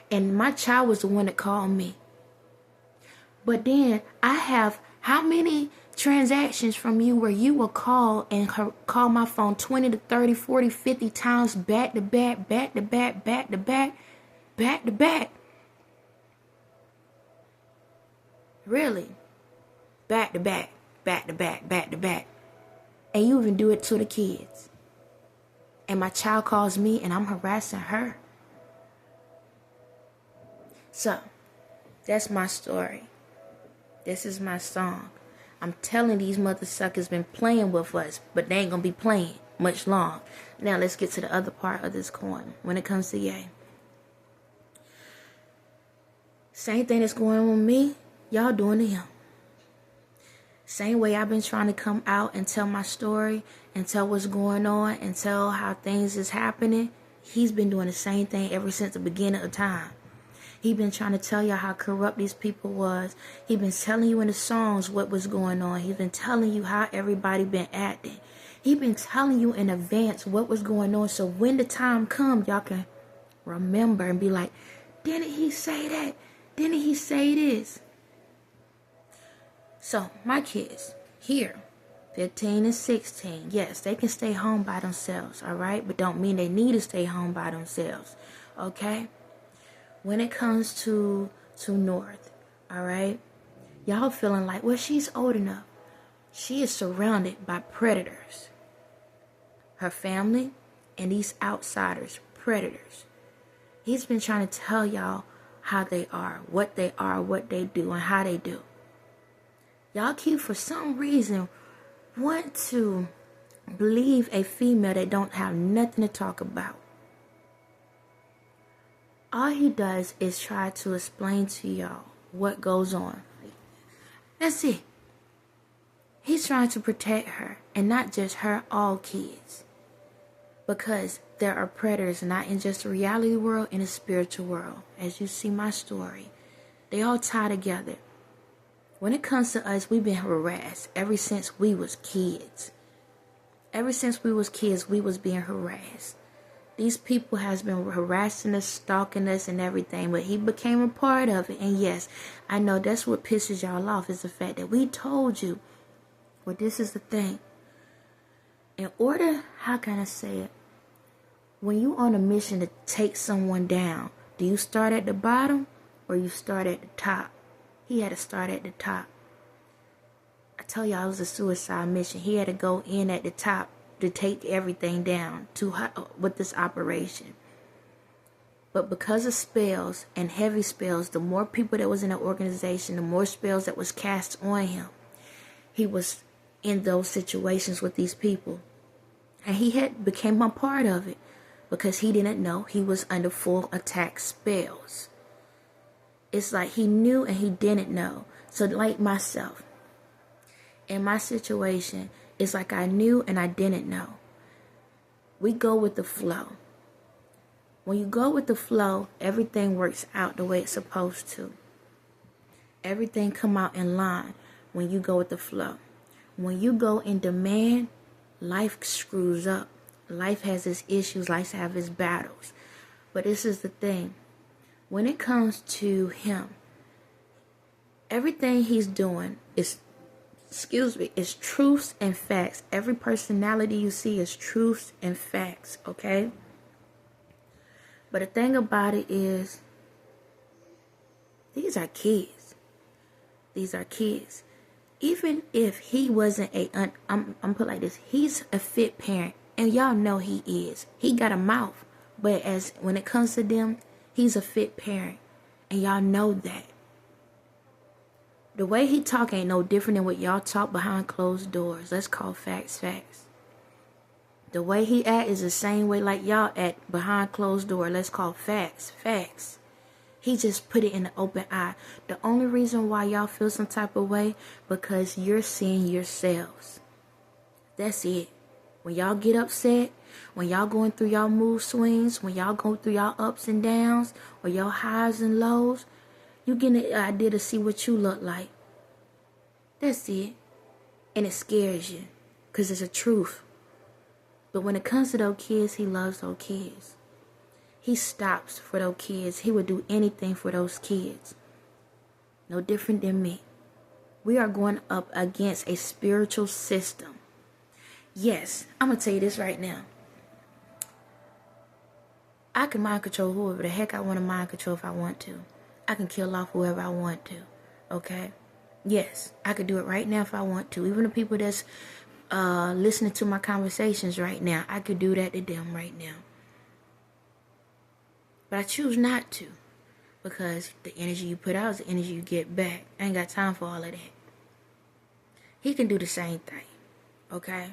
and my child was the one that called me. But then I have how many transactions from you where you will call and call my phone 20 to 30, 40, 50 times back to back, back to back, back to back, back to back. Really? Back to back, back to back, back to back. And you even do it to the kids. And my child calls me and I'm harassing her. So, that's my story. This is my song. I'm telling these mother suckers been playing with us, but they ain't gonna be playing much long. Now let's get to the other part of this coin when it comes to Ye. Same thing that's going on with me, y'all doing to him. Same way I've been trying to come out and tell my story and tell what's going on and tell how things is happening. He's been doing the same thing ever since the beginning of time. He been trying to tell you how corrupt these people was. He been telling you in the songs what was going on. He been telling you how everybody been acting. He been telling you in advance what was going on. So when the time comes, y'all can remember and be like, didn't he say that? Didn't he say this? So my kids here, 15 and 16, yes, they can stay home by themselves, all right? But don't mean they need to stay home by themselves, okay? When it comes to North, all right, Y'all feeling like, well, she's old enough. She is surrounded by predators. Her family and these outsiders, predators. He's been trying to tell y'all how they are, what they do, and how they do. Y'all keep, for some reason, want to believe a female that don't have nothing to talk about. All he does is try to explain to y'all what goes on. That's it. He's trying to protect her, and not just her, all kids. Because there are predators, not in just the reality world, in the spiritual world. As you see my story, they all tie together. When it comes to us, we've been harassed ever since we was kids. Ever since we was kids, we was being harassed. These people has been harassing us, stalking us, and everything, but he became a part of it. And yes, I know that's what pisses y'all off, is the fact that we told you. Well, this is the thing. In order, how can I say it? When you on a mission to take someone down, do you start at the bottom or you start at the top? He had to start at the top. I tell y'all, it was a suicide mission. He had to go in at the top to take everything down with this operation. But because of spells and heavy spells, the more people that was in the organization, the more spells that was cast on him. He was in those situations with these people. And he had became a part of it because he didn't know he was under full attack spells. It's like he knew and he didn't know. So like myself, in my situation, it's like I knew and I didn't know. We go with the flow. When you go with the flow, everything works out the way it's supposed to. Everything come out in line when you go with the flow. When you go in demand, life screws up. Life has its issues, life has its battles. But this is the thing. When it comes to him, everything he's doing is truths and facts. Every personality you see is truths and facts, okay? But the thing about it is, these are kids. These are kids. Even if he wasn't I'm put like this, he's a fit parent, and y'all know he is. He got a mouth, but when it comes to them, he's a fit parent, and y'all know that. The way he talk ain't no different than what y'all talk behind closed doors. Let's call facts facts. The way he act is the same way like y'all act behind closed door. Let's call facts facts. He just put it in the open eye. The only reason why y'all feel some type of way, because you're seeing yourselves. That's it. When y'all get upset, when y'all going through y'all mood swings, when y'all go through y'all ups and downs, or y'all highs and lows, you get an idea to see what you look like. That's it. And it scares you, because it's a truth. But when it comes to those kids, he loves those kids. He stops for those kids. He would do anything for those kids. No different than me. We are going up against a spiritual system. Yes, I'm going to tell you this right now. I can mind control whoever the heck I want to mind control if I want to. I can kill off whoever I want to. Okay? Yes, I could do it right now if I want to. Even the people that's listening to my conversations right now, I could do that to them right now. But I choose not to, because the energy you put out is the energy you get back. I ain't got time for all of that. He can do the same thing, okay?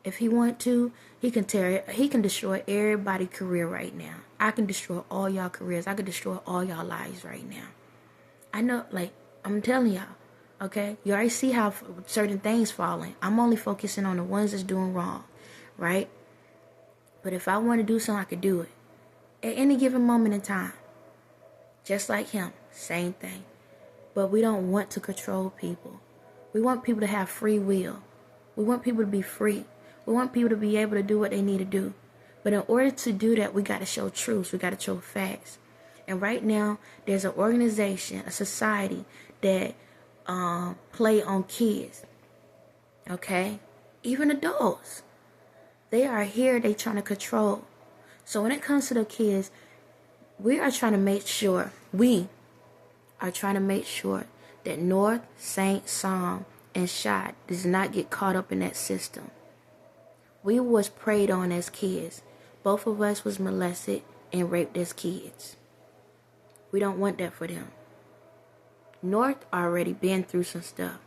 If he want to, he can destroy everybody's career right now. I can destroy all y'all careers. I can destroy all y'all lives right now. I know, like, I'm telling y'all, okay? You already see how certain things falling. I'm only focusing on the ones that's doing wrong, right? But if I want to do something, I could do it. At any given moment in time. Just like him. Same thing. But we don't want to control people. We want people to have free will. We want people to be free. We want people to be able to do what they need to do. But in order to do that, we got to show truths. We got to show facts. And right now, there's an organization, a society that play on kids. Okay? Even adults. They are here. They trying to control. So when it comes to the kids, we are trying to make sure that North, Saint, Psalm, and Shot does not get caught up in that system. We was preyed on as kids. Both of us was molested and raped as kids. We don't want that for them. North already been through some stuff.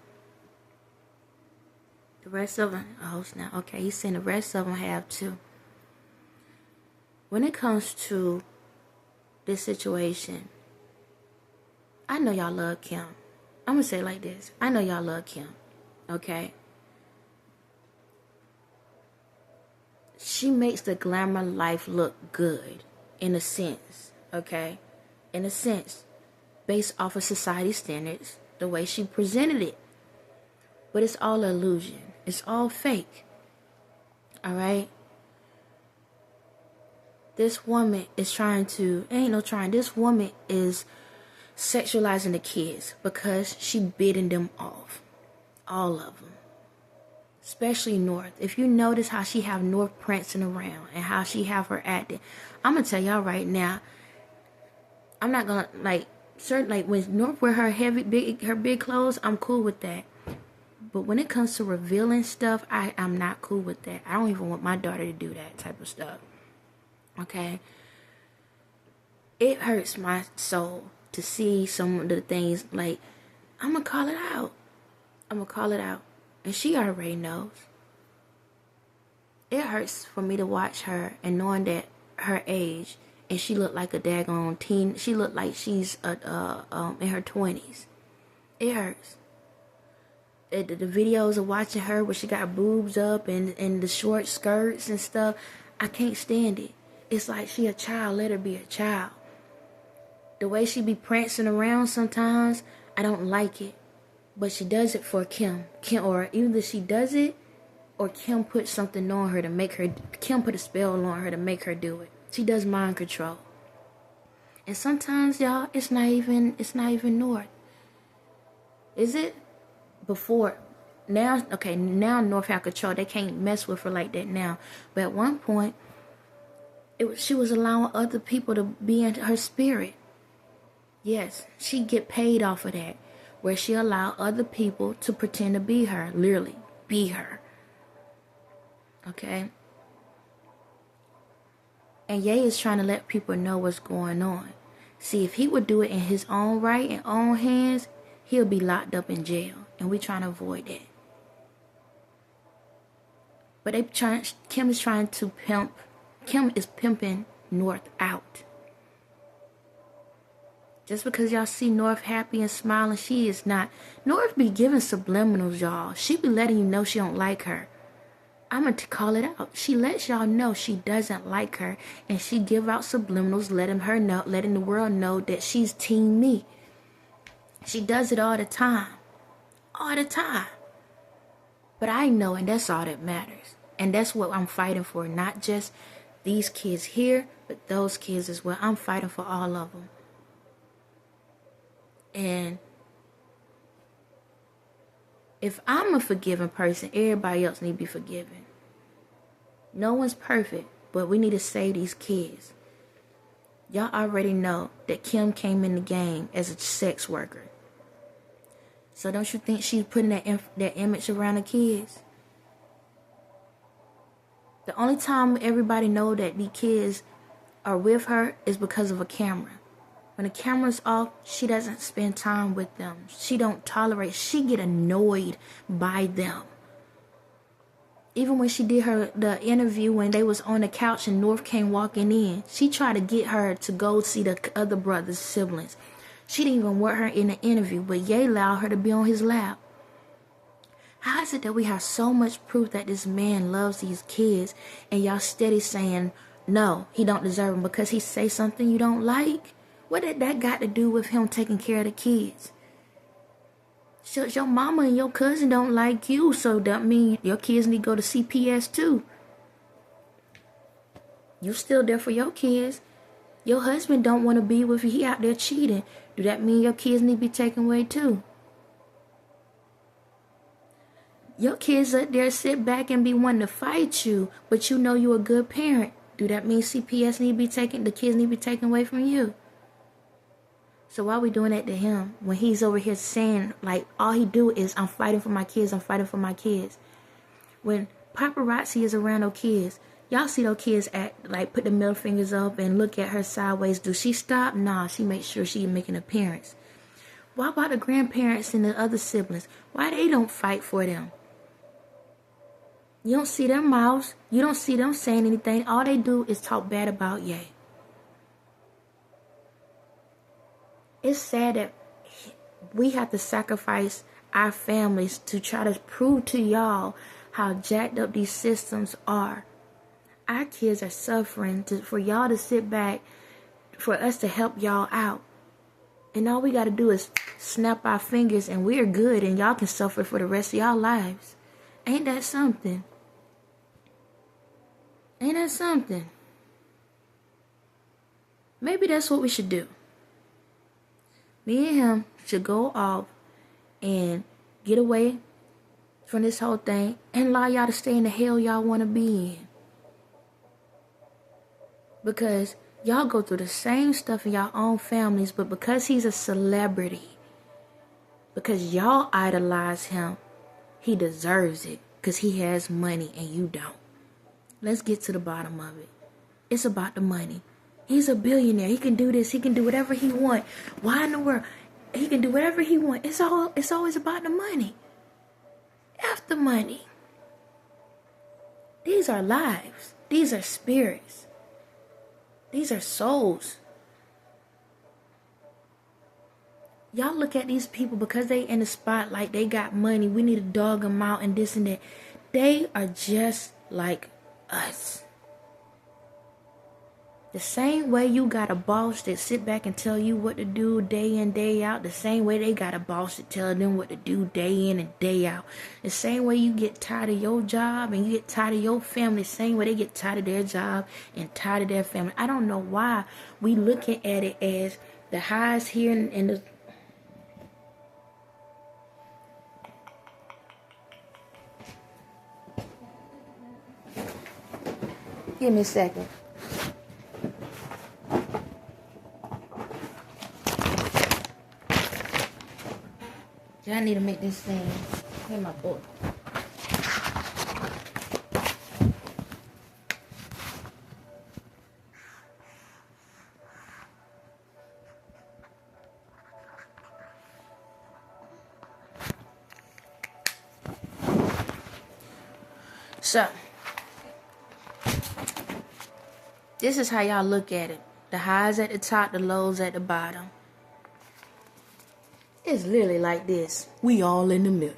The rest of them, oh snap, okay, he's saying the rest of them have too. When it comes to this situation, I know y'all love Kim. I'm gonna say it like this. I know y'all love Kim, okay? She makes the glamour life look good, in a sense, okay? In a sense, based off of society standards, the way she presented it. But it's all illusion. It's all fake. Alright? This woman is this woman is sexualizing the kids because she bidding them off. All of them. Especially North. If you notice how she have North prancing around and how she have her acting, I'm going to tell y'all right now, I'm not going to, when North wear her big clothes, I'm cool with that. But when it comes to revealing stuff, I'm not cool with that. I don't even want my daughter to do that type of stuff. Okay? It hurts my soul to see some of the things, I'm going to call it out. I'm going to call it out. And she already knows. It hurts for me to watch her and knowing that her age, and she looked like a daggone teen. She looked like she's in her 20s. It hurts. The videos of watching her where she got boobs up and the short skirts and stuff, I can't stand it. It's like she a child, let her be a child. The way she be prancing around sometimes, I don't like it. But she does it for Kim. Or either she does it or Kim put something on her to make her, Kim put a spell on her to make her do it. She does mind control. And sometimes, y'all, it's not even North. Is it? Before, now North have control. They can't mess with her like that now. But at one point, she was allowing other people to be in her spirit. Yes, she get paid off of that. Where she allowed other people to pretend to be her. Literally, be her. Okay? And Ye is trying to let people know what's going on. See, if he would do it in his own right and own hands, he'll be locked up in jail. And we're trying to avoid that. But Kim is pimping North out. Just because y'all see North happy and smiling, she is not. North be giving subliminals, y'all. She be letting you know she don't like her. I'm going to call it out. She lets y'all know she doesn't like her. And she give out subliminals, letting the world know that she's team me. She does it all the time. All the time. But I know, and that's all that matters. And that's what I'm fighting for. Not just these kids here, but those kids as well. I'm fighting for all of them. And if I'm a forgiving person, everybody else need to be forgiven. No one's perfect, but we need to save these kids. Y'all already know that Kim came in the game as a sex worker. So don't you think she's putting that image around the kids? The only time everybody know that the kids are with her is because of a camera. When the camera's off, she doesn't spend time with them. She don't tolerate. She get annoyed by them. Even when she did the interview when they was on the couch and North came walking in, she tried to get her to go see the other brother's siblings. She didn't even want her in the interview, but Ye allowed her to be on his lap. How is it that we have so much proof that this man loves these kids and y'all steady saying, no, he don't deserve them because he say something you don't like? What did that got to do with him taking care of the kids? So your mama and your cousin don't like you, so that mean your kids need to go to CPS too. You still there for your kids. Your husband don't want to be with you. He out there cheating. Do that mean your kids need to be taken away too? Your kids up there sit back and be wanting to fight you, but you know you're a good parent. Do that mean CPS need to be taken? The kids need to be taken away from you? So why are we doing that to him when he's over here saying, like, all he do is, I'm fighting for my kids, I'm fighting for my kids. When paparazzi is around those kids, y'all see those kids act like, put the middle fingers up and look at her sideways. Do she stop? Nah, she makes sure she make an appearance. Why about the grandparents and the other siblings? Why they don't fight for them? You don't see their mouths. You don't see them saying anything. All they do is talk bad about Ye. It's sad that we have to sacrifice our families to try to prove to y'all how jacked up these systems are. Our kids are suffering for y'all to sit back, for us to help y'all out. And all we got to do is snap our fingers and we're good, and y'all can suffer for the rest of y'all lives. Ain't that something? Ain't that something? Maybe that's what we should do. Me and him should go off and get away from this whole thing and allow y'all to stay in the hell y'all want to be in. Because y'all go through the same stuff in your own families, but because he's a celebrity, because y'all idolize him, he deserves it because he has money and you don't. Let's get to the bottom of it. It's about the money. He's a billionaire. He can do this. He can do whatever he wants. Why in the world? He can do whatever he wants. It's always about the money. F the money. These are lives. These are spirits. These are souls. Y'all look at these people because they in the spotlight. They got money. We need to dog them out and this and that. They are just like us. The same way you got a boss that sit back and tell you what to do day in, day out, the same way they got a boss that tell them what to do day in and day out. The same way you get tired of your job and you get tired of your family, the same way they get tired of their job and tired of their family. I don't know why we looking at it as the highs here and the... Give me a second. I need to make this thing. Here's my book. So, this is how y'all look at it. The highs at the top, the lows at the bottom. It's literally like this. We all in the middle.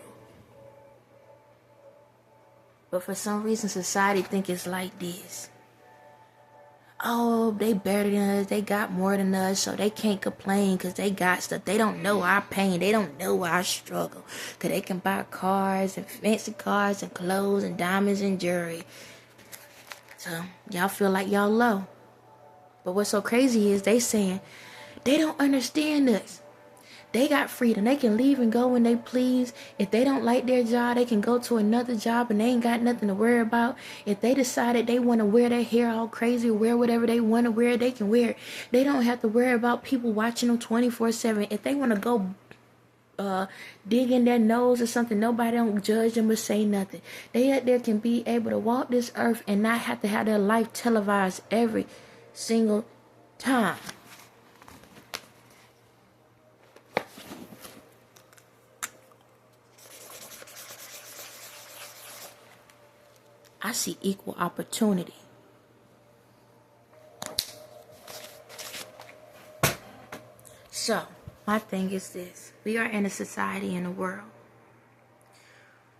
But for some reason, society think it's like this. Oh, they better than us. They got more than us, so they can't complain because they got stuff. They don't know our pain. They don't know our struggle. Because they can buy cars and fancy cars and clothes and diamonds and jewelry. So, y'all feel like y'all low. But what's so crazy is they saying they don't understand us. They got freedom. They can leave and go when they please. If they don't like their job, they can go to another job and they ain't got nothing to worry about. If they decided they want to wear their hair all crazy or wear whatever they want to wear, they can wear it. They don't have to worry about people watching them 24/7. If they want to go dig in their nose or something, nobody don't judge them or say nothing. They out there can be able to walk this earth and not have to have their life televised every single time. I see equal opportunity. So, my thing is this. We are in a society in a world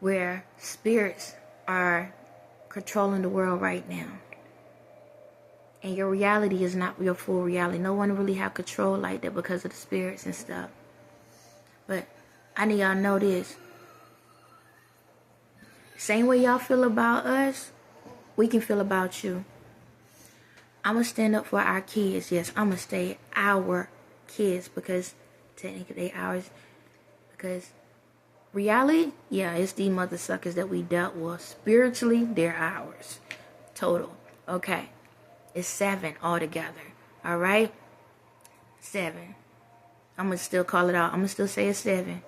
where spirits are controlling the world right now. And your reality is not your full reality. No one really have control like that because of the spirits and stuff. But I need y'all to know this. Same way y'all feel about us, we can feel about you. I'm going to stand up for our kids. Yes, I'm going to stay our kids because technically they ours. Because reality, yeah, it's these mother suckers that we dealt with. Spiritually, they're ours. Total. Okay. It's 7 altogether. All right? 7. I'm gonna still call it out. I'm gonna still say it's 7,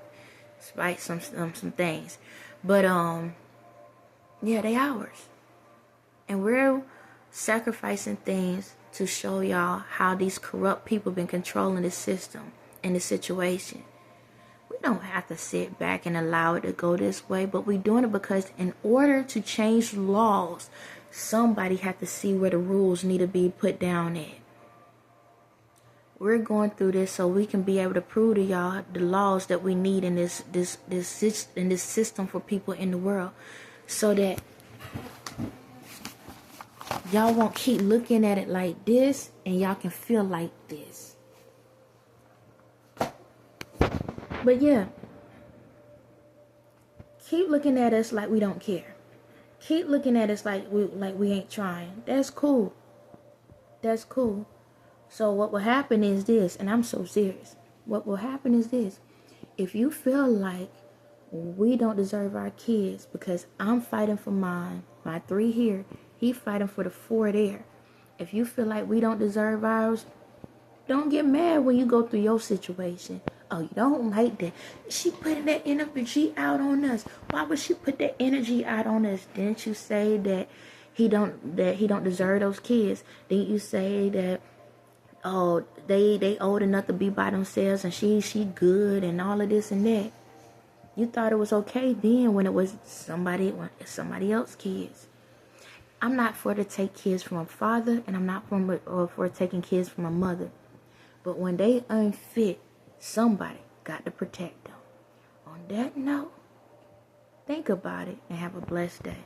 despite some things. But yeah, they ours, and we're sacrificing things to show y'all how these corrupt people been controlling the system and the situation. We don't have to sit back and allow it to go this way, but we're doing it because in order to change laws, somebody had to see where the rules need to be put down at. We're going through this so we can be able to prove to y'all the laws that we need in this system for people in the world, so that y'all won't keep looking at it like this and y'all can feel like this. But yeah, keep looking at us like we don't care. Keep looking at us like we ain't trying. That's cool. That's cool. So what will happen is this, and I'm so serious. What will happen is this. If you feel like we don't deserve our kids because I'm fighting for mine, my 3 here, he fighting for the 4 there. If you feel like we don't deserve ours, don't get mad when you go through your situation. Oh, you don't like that. She putting that energy out on us. Why would she put that energy out on us? Didn't you say that he don't deserve those kids? Didn't you say that, oh, they old enough to be by themselves and she good and all of this and that? You thought it was okay then when it was somebody else's kids. I'm not for to take kids from a father, and I'm not for taking kids from a mother. But when they unfit, somebody got to protect them. On that note, think about it and have a blessed day.